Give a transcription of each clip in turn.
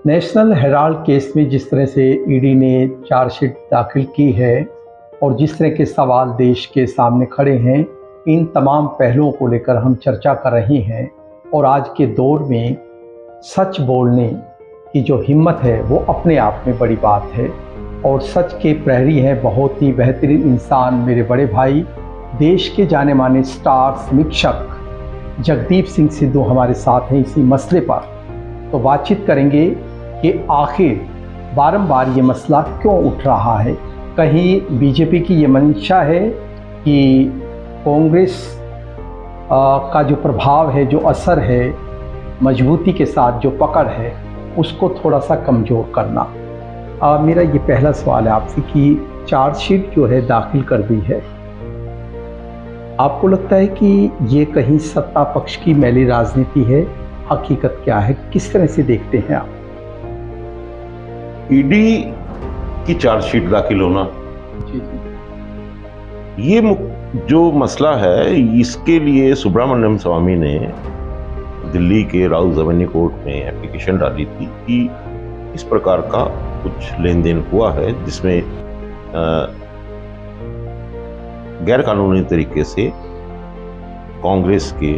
National Herald case में जिस तरह से ईडी ने चार्जशीट दाखिल की है और जिस तरह के सवाल देश के सामने खड़े हैं, इन तमाम पहलुओं को लेकर हम चर्चा कर रहे हैं। और आज के दौर में सच बोलने की जो हिम्मत है वो अपने आप में बड़ी बात है। और सच के प्रहरी हैं बहुत ही बेहतरीन इंसान मेरे बड़े भाई, देश के जाने माने स्टार समीक्षक जगदीप सिंह सिद्धू हमारे साथ हैं इसी मसले पर। तो बातचीत करेंगे कि आखिर बारंबार ये मसला क्यों उठ रहा है। कहीं बीजेपी की ये मंशा है कि कांग्रेस का जो प्रभाव है, जो असर है, मजबूती के साथ जो पकड़ है, उसको थोड़ा सा कमज़ोर करना। मेरा ये पहला सवाल है आपसे कि चार्जशीट जो है दाखिल कर दी है, आपको लगता है कि ये कहीं सत्ता पक्ष की मैली राजनीति है? हकीकत क्या है, किस तरह से देखते हैं आप? ईडी की चार्जशीट दाखिल होना, ये जो मसला है, इसके लिए सुब्रमण्यम स्वामी ने दिल्ली के राउज एवेन्यू कोर्ट में एप्लीकेशन डाली थी कि इस प्रकार का कुछ लेन देन हुआ है जिसमें गैर कानूनी तरीके से कांग्रेस के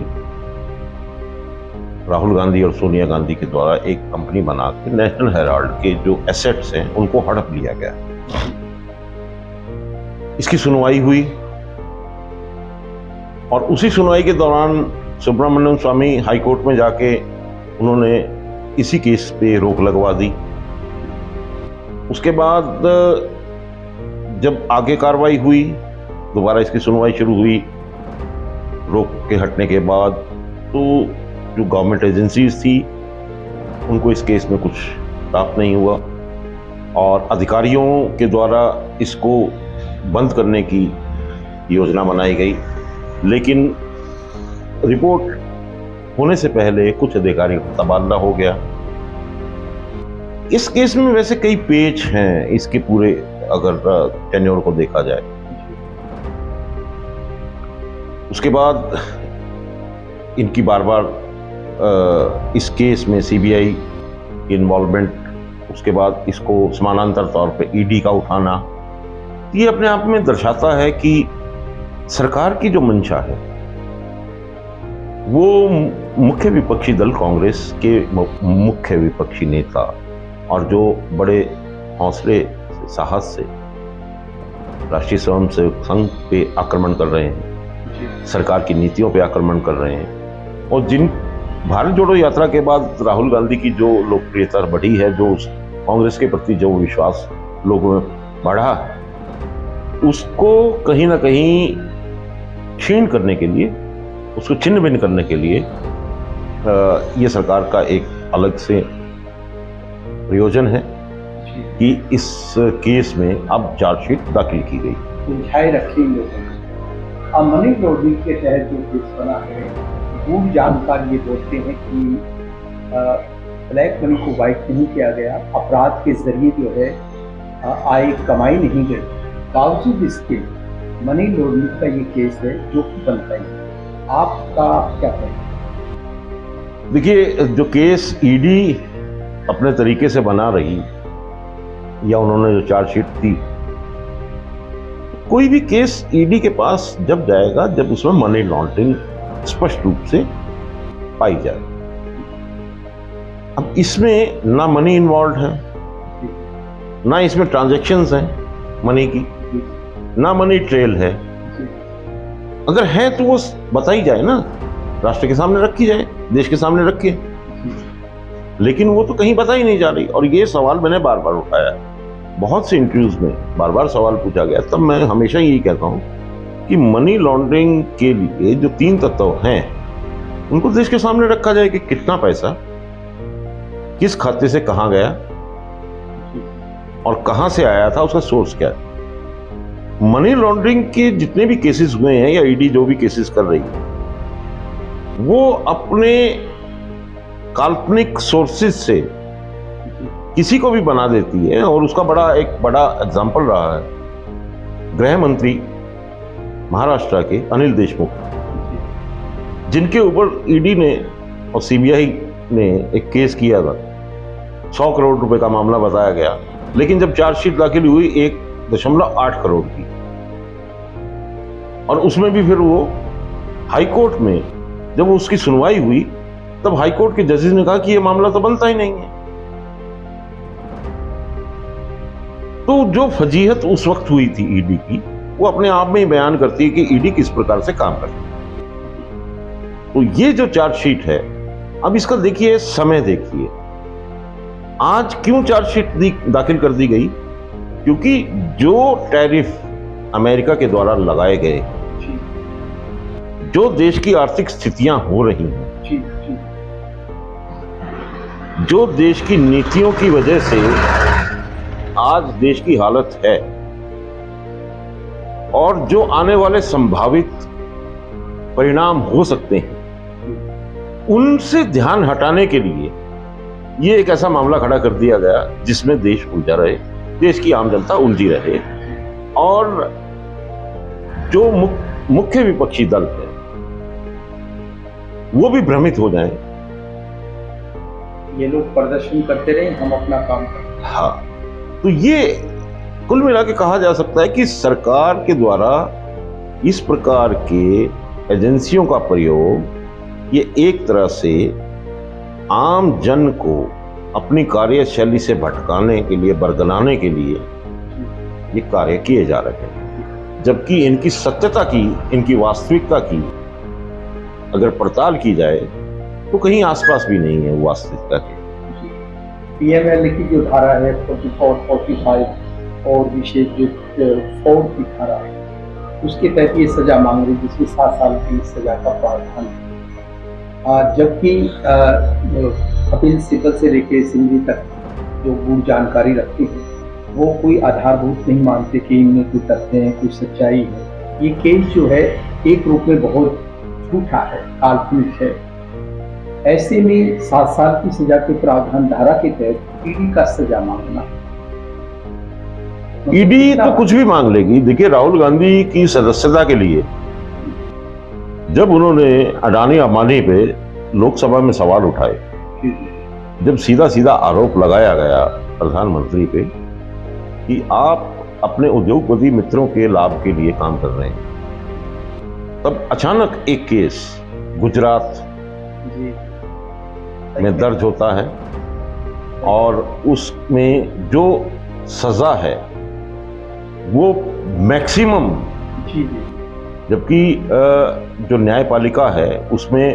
राहुल गांधी और सोनिया गांधी के द्वारा एक कंपनी बना के नेशनल हेराल्ड के जो एसेट्स हैं उनको हड़प लिया गया। इसकी सुनवाई हुई और उसी सुनवाई के दौरान सुब्रमण्यम स्वामी हाई कोर्ट में जाके उन्होंने इसी केस पे रोक लगवा दी। उसके बाद जब आगे कार्रवाई हुई, दोबारा इसकी सुनवाई शुरू हुई, रोक के हटने के बाद तो जो गवर्नमेंट एजेंसीज थी उनको इस केस में कुछ प्राप्त नहीं हुआ और अधिकारियों के द्वारा इसको बंद करने की योजना बनाई गई। लेकिन रिपोर्ट होने से पहले कुछ अधिकारियों का तबादला हो गया। इस केस में वैसे कई पेच हैं, इसके पूरे अगर टेन्योर को देखा जाए। उसके बाद इनकी बार बार इस केस में सीबीआई की इन्वॉल्वमेंट, उसके बाद इसको समानांतर तौर पे ईडी का उठाना, ये अपने आप में दर्शाता है कि सरकार की जो मंशा है वो मुख्य विपक्षी दल कांग्रेस के मुख्य विपक्षी नेता और जो बड़े हौसले साहस से राष्ट्रीय स्वयंसेवक संघ पे आक्रमण कर रहे हैं, सरकार की नीतियों पे आक्रमण कर रहे हैं। और जिन भारत जोड़ो यात्रा के बाद राहुल गांधी की जो लोकप्रियता बढ़ी है, जो कांग्रेस के प्रति जो विश्वास लोगों में बढ़ा है, उसको कहीं ना कहीं क्षीण करने के लिए, उसको छिन्न भिन्न करने के लिए ये सरकार का एक अलग से प्रयोजन है कि इस केस में अब चार्जशीट दाखिल की गई। उलझाए रखे लोगों ने। अब मनी लॉन्ड्रिंग के तहत जो केस बना है, गूढ़ जानकार ये बोलते हैं कि ब्लैक मनी को वाइट नहीं किया गया, अपराध के जरिए जो है आय कमाई नहीं गई। बावजूद इसके मनी लॉन्ड्रिंग का ये केस है जो कि बनता है। आपका क्या कहना? देखिए, जो केस ईडी अपने तरीके से बना रही या उन्होंने जो चार्जशीट दी, कोई भी केस ईडी के पास जब जाएगा जब उसमें मनी लॉन्ड्रिंग स्पष्ट रूप से पाई जाए। अब इसमें ना मनी इन्वॉल्व है, ना इसमें ट्रांजैक्शंस हैं मनी की, ना मनी ट्रेल है। अगर है तो वो बताई जाए ना, राष्ट्र के सामने रखी जाए, देश के सामने रखी। लेकिन वो तो कहीं बताई नहीं जा रही। और ये सवाल मैंने बार बार उठाया, बहुत से इंटरव्यूज में बार बार सवाल पूछा गया। तब मैं हमेशा यही कहता हूं कि मनी लॉन्ड्रिंग के लिए जो 3 तत्व हैं उनको देश के सामने रखा जाए कि कितना पैसा किस खाते से कहां गया और कहां से आया था, उसका सोर्स क्या है। मनी लॉन्ड्रिंग के जितने भी केसेस हुए हैं या ईडी जो भी केसेस कर रही है, वो अपने काल्पनिक सोर्सेज से किसी को भी बना देती है। और उसका एक बड़ा एग्जाम्पल रहा है गृह मंत्री महाराष्ट्र के अनिल देशमुख, जिनके ऊपर ईडी ने और सीबीआई ने एक केस किया था 100 करोड़ रुपए का मामला बताया गया, लेकिन जब चार्जशीट दाखिल हुई 1.8 करोड़ की, और उसमें भी फिर वो हाई कोर्ट में जब उसकी सुनवाई हुई तब हाई कोर्ट के जजेस ने कहा कि ये मामला तो बनता ही नहीं है। तो जो फजीहत उस वक्त हुई थी ईडी की, वो अपने आप में ही बयान करती है कि ईडी किस प्रकार से काम करती है। तो ये जो चार्जशीट है, अब इसका देखिए समय देखिए, आज क्यों चार्जशीट दाखिल कर दी गई? क्योंकि जो टैरिफ अमेरिका के द्वारा लगाए गए, जो देश की आर्थिक स्थितियां हो रही हैं, जो देश की नीतियों की वजह से आज देश की हालत है, और जो आने वाले संभावित परिणाम हो सकते हैं, उनसे ध्यान हटाने के लिए ये एक ऐसा मामला खड़ा कर दिया गया जिसमें देश उलझा रहे, देश की आम जनता उलझी रहे, और जो मुख्य विपक्षी दल है वो भी भ्रमित हो जाएं। ये लोग प्रदर्शन करते रहे, हम अपना काम करें। हाँ, तो ये कुल मिला के कहा जा सकता है कि सरकार के द्वारा इस प्रकार के एजेंसियों का प्रयोग ये एक तरह से आम जन को अपनी कार्यशैली से भटकाने के लिए, बरगलाने के लिए ये कार्य किए जा रहे हैं, जबकि इनकी सत्यता की, इनकी वास्तविकता की अगर पड़ताल की जाए तो कहीं आसपास भी नहीं है वास्तविकता के। पीएमएल की जो धारा है 44, 45 और विशेष जो 4 की धारा है, उसके तहत ये सजा मांग रही, जिसमें 7 साल की सजा का प्रावधान है। जबकि कपिल सिब्बल से लेकर सिंघवी तक जो गुण जानकारी रखते हैं, वो कोई आधारभूत नहीं मानते कि इनमें कोई तथ्य है, कोई सच्चाई है। ये केस जो है एक रूप में बहुत झूठा है, काल्पनिक है। ऐसे में 7 साल की सजा के प्रावधान धारा के तहत ईडी का सजा मांगना, ईडी तो कुछ भी मांग लेगी। देखिए, राहुल गांधी की सदस्यता के लिए जब उन्होंने अडानी अंबानी पे लोकसभा में सवाल उठाए, जब सीधा सीधा आरोप लगाया गया प्रधानमंत्री पे कि आप अपने उद्योगपति मित्रों के लाभ के लिए काम कर रहे हैं, तब अचानक एक केस गुजरात में दर्ज होता है, और उसमें जो सजा है वो मैक्सिमम, जबकि जो न्यायपालिका है उसमें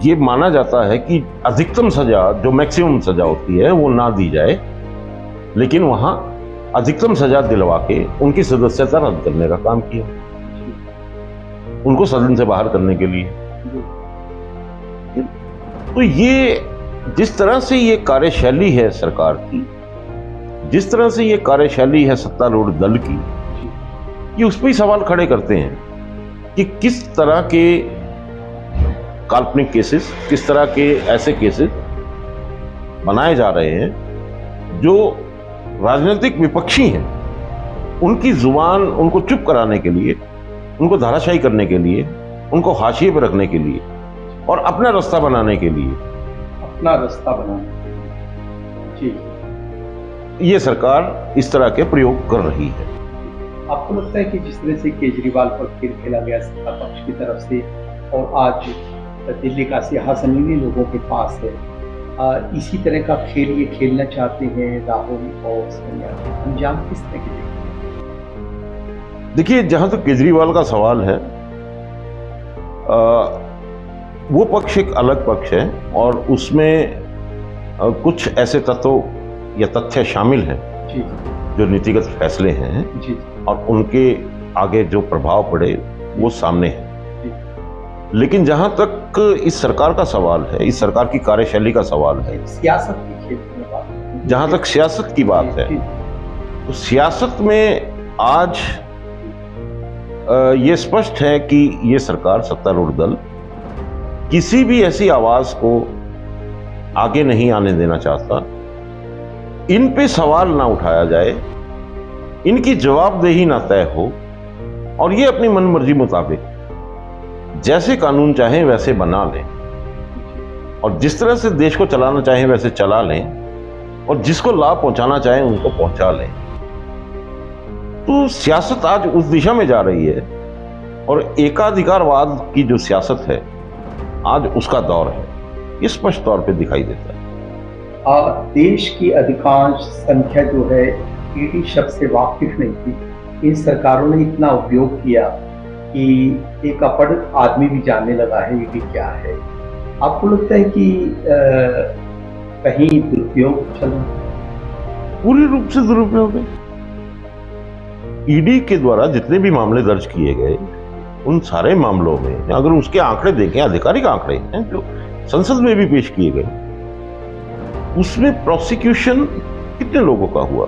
ये माना जाता है कि अधिकतम सजा, जो मैक्सिमम सजा होती है, वो ना दी जाए, लेकिन वहां अधिकतम सजा दिलवा के उनकी सदस्यता रद्द करने का काम किया, उनको सदन से बाहर करने के लिए। तो ये जिस तरह से ये कार्यशैली है सरकार की, जिस तरह से ये कार्यशैली है सत्तारूढ़ दल की, ये उस पर ही सवाल खड़े करते हैं कि किस तरह के काल्पनिक केसेस, किस तरह के ऐसे केसेस बनाए जा रहे हैं जो राजनीतिक विपक्षी हैं, उनकी जुबान, उनको चुप कराने के लिए, उनको धाराशायी करने के लिए, उनको हाशिए पर रखने के लिए और अपना रास्ता बनाने के लिए, ये सरकार इस तरह के प्रयोग कर रही है। आपको लगता है कि जिस तरह से केजरीवाल पर खेल खेला गया सत्ता पक्ष की तरफ से, और आज दिल्ली का सिंहासन इन्हीं लोगों के पास है, इसी तरह का खेल ये खेलना चाहते हैं राहुल और सोनिया, अंजाम किस तरह के? देखिए, जहां तक केजरीवाल का सवाल है, वो पक्ष एक अलग पक्ष है, और उसमें कुछ ऐसे तत्व या तथ्य शामिल हैं जो नीतिगत फैसले हैं जी, और उनके आगे जो प्रभाव पड़े वो सामने है। लेकिन जहां तक इस सरकार का सवाल है, इस सरकार की कार्यशैली का सवाल है, सियासत की क्षेत्र में बात, जहां तक सियासत की बात है, तो सियासत में आज ये स्पष्ट है कि ये सरकार, सत्तारूढ़ दल, किसी भी ऐसी आवाज को आगे नहीं आने देना चाहता। इन पे सवाल ना उठाया जाए, इनकी जवाबदेही ना तय हो, और ये अपनी मनमर्जी मुताबिक जैसे कानून चाहे वैसे बना लें। और जिस तरह से देश को चलाना चाहें वैसे चला लें और जिसको लाभ पहुंचाना चाहें उनको पहुंचा लें। तो सियासत आज उस दिशा में जा रही है और एकाधिकारवाद की जो सियासत है आज उसका दौर है, ये स्पष्ट तौर पे दिखाई देता है। देश की अधिकांश संख्या जो है ईडी शब्द से वाकिफ नहीं थी। इन सरकारों ने इतना उपयोग किया कि एक अपढ़ आदमी भी जानने लगा है ईडी क्या है। आपको लगता है कि कहीं दुरुपयोग चल रहा है? पूरी रूप से दुरुपयोग है। ईडी के द्वारा जितने भी मामले दर्ज किए गए उन सारे मामलों में अगर उसके आंकड़े देखें, आधिकारिक आंकड़े हैं जो संसद में भी पेश किए गए, उसमें प्रोसिक्यूशन कितने लोगों का हुआ?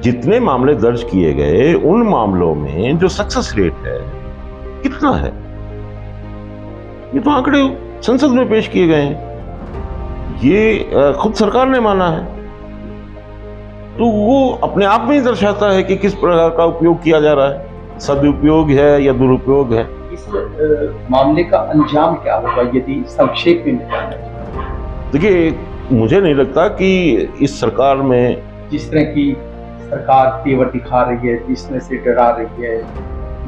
जितने मामले दर्ज किए गए उन मामलों में जो सक्सेस रेट है कितना है, ये तो आंकड़े संसद में पेश किए गए हैं। ये खुद सरकार ने माना है। तो वो अपने आप में ही दर्शाता है कि किस प्रकार का उपयोग किया जा रहा है, सदुपयोग है या दुरुपयोग है। इस मामले का अंजाम क्या होगा यदि संक्षेप में बताना चाहिए? देखिए, मुझे नहीं लगता कि इस सरकार में जिस तरह की सरकार तेवर दिखा रही है, जिस तरह से डरा रही है,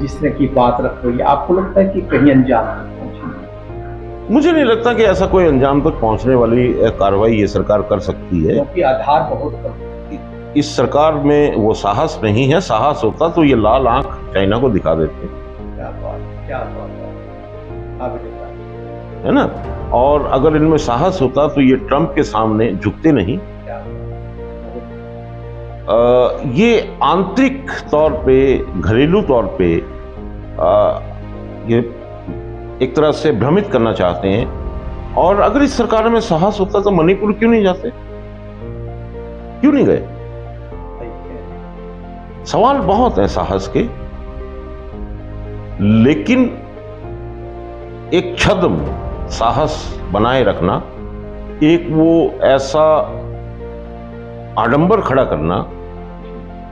जिस तरह की बात रख रही है, आपको लगता है कि कहीं अंजाम तक पहुंचेगी? मुझे नहीं लगता कि ऐसा कोई अंजाम तक पहुंचने वाली कार्रवाई ये सरकार कर सकती है, क्योंकि आधार बहुत कम। इस सरकार में वो साहस नहीं है। साहस होता तो ये लाल आंख चाइना को दिखा देते। क्या बात है ना। और अगर इनमें साहस होता तो ये ट्रंप के सामने झुकते नहीं। ये आंतरिक तौर पे, घरेलू तौर पे ये एक तरह से भ्रमित करना चाहते हैं। और अगर इस सरकार में साहस होता तो मणिपुर क्यों नहीं जाते, क्यों नहीं गए? सवाल बहुत है साहस के, लेकिन एक छद्म साहस बनाए रखना, एक वो ऐसा आडंबर खड़ा करना,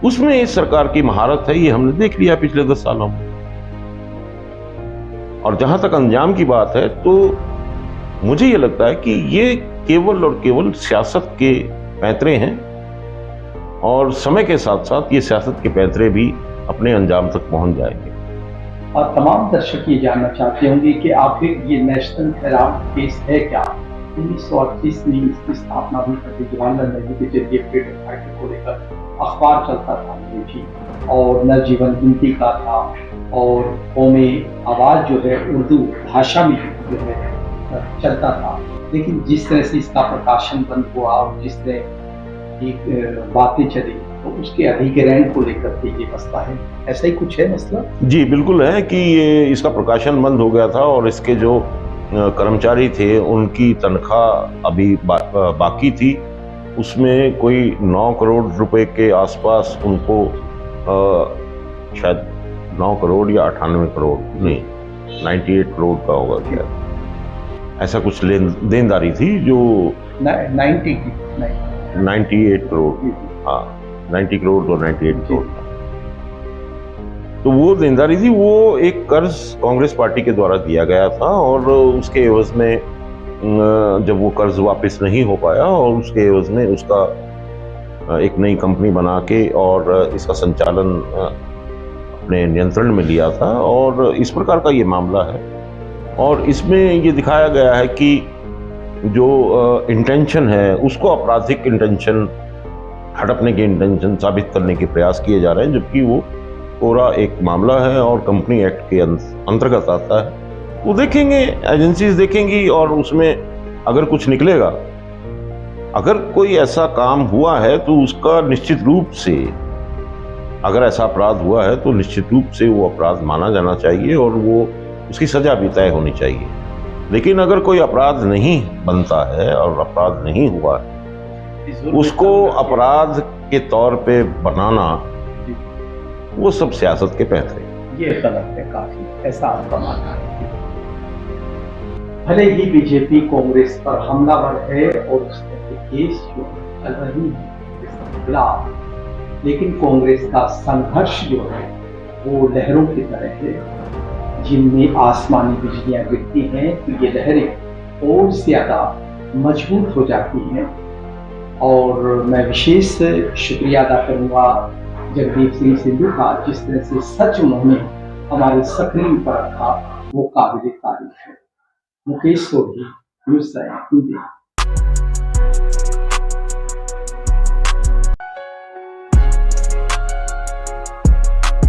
उसमें इस सरकार की महारत है। ये हमने देख लिया पिछले 10 सालों में। और जहां तक अंजाम की बात है तो मुझे ये लगता है कि ये केवल और केवल सियासत के पैंतरे हैं और समय के साथ साथ ये सियासत के पैंतरे भी अपने अंजाम तक पहुंच जाएंगे। और तमाम दर्शक ये जानना चाहते होंगे कि आखिर ये नेशनल हेराल्ड केस है क्या? 1938 में इसकी स्थापना भी करके जवाहरलाल नेहरू के जरिए फ्रीडम फाइटर को लेकर अखबार चलता था अंग्रेजी, और नवजीवन हिंदी का था, और कौमे आवाज जो है उर्दू भाषा में जो है चलता था। लेकिन जिस तरह से इसका प्रकाशन बंद हुआ और जिस तरह बातें चली तो उसके अधिग्रहण को लेकर के ये मसला है। ऐसा ही कुछ है मसला? जी बिल्कुल है कि ये इसका प्रकाशन बंद हो गया था और इसके जो कर्मचारी थे उनकी तनख्वाह अभी बाकी थी। उसमें कोई 9 करोड़ रुपए के आसपास उनको शायद 9 करोड़ या 98 करोड़ नहीं 98 करोड़ का होगा क्या, ऐसा कुछ देनदारी थी जो 98 करोड़, हाँ 90 करोड़ और 98 करोड़। तो वो देनदारी थी, वो एक कर्ज कांग्रेस पार्टी के द्वारा दिया गया था और उसके एवज में जब वो कर्ज वापस नहीं हो पाया और उसके एवज में उसका एक नई कंपनी बना के और इसका संचालन अपने नियंत्रण में लिया था और इस प्रकार का ये मामला है। और इसमें ये दिखाया गया है कि जो इंटेंशन है उसको आपराधिक इंटेंशन, हड़पने के इंटेंशन साबित करने के प्रयास किए जा रहे हैं, जबकि वो पूरा एक मामला है और कंपनी एक्ट के अंतर्गत आता है। वो देखेंगे, एजेंसीज देखेंगी और उसमें अगर कुछ निकलेगा, अगर कोई ऐसा काम हुआ है तो उसका निश्चित रूप से, अगर ऐसा अपराध हुआ है तो निश्चित रूप से वो अपराध माना जाना चाहिए और वो उसकी सजा भी तय होनी चाहिए। लेकिन अगर कोई अपराध नहीं बनता है और अपराध नहीं हुआ है, उसको अपराध के तौर पे बनाना, वो सब सियासत के पैंतरे। ये गलत है काफी, ऐसा आपका मानना है? भले ही बीजेपी कांग्रेस पर हमलावर है और उसके केस जो चल रही है इसके खिलाफ, लेकिन कांग्रेस का संघर्ष जो है वो लहरों की तरह है। जिनमें आसमानी बिजलियां गिरती हैं तो ये लहरें और ज़्यादा मजबूत हो जाती हैं। और मैं विशेष शुक्रिया अदा करूँगा जगदीप सिंह सिद्धू का, जिस तरह से सच उन्होंने हमारे स्क्रीन पर रखा वो काबिल तारीफ है। मुकेश सोढ़ी, न्यूज़ 7 हिंदी।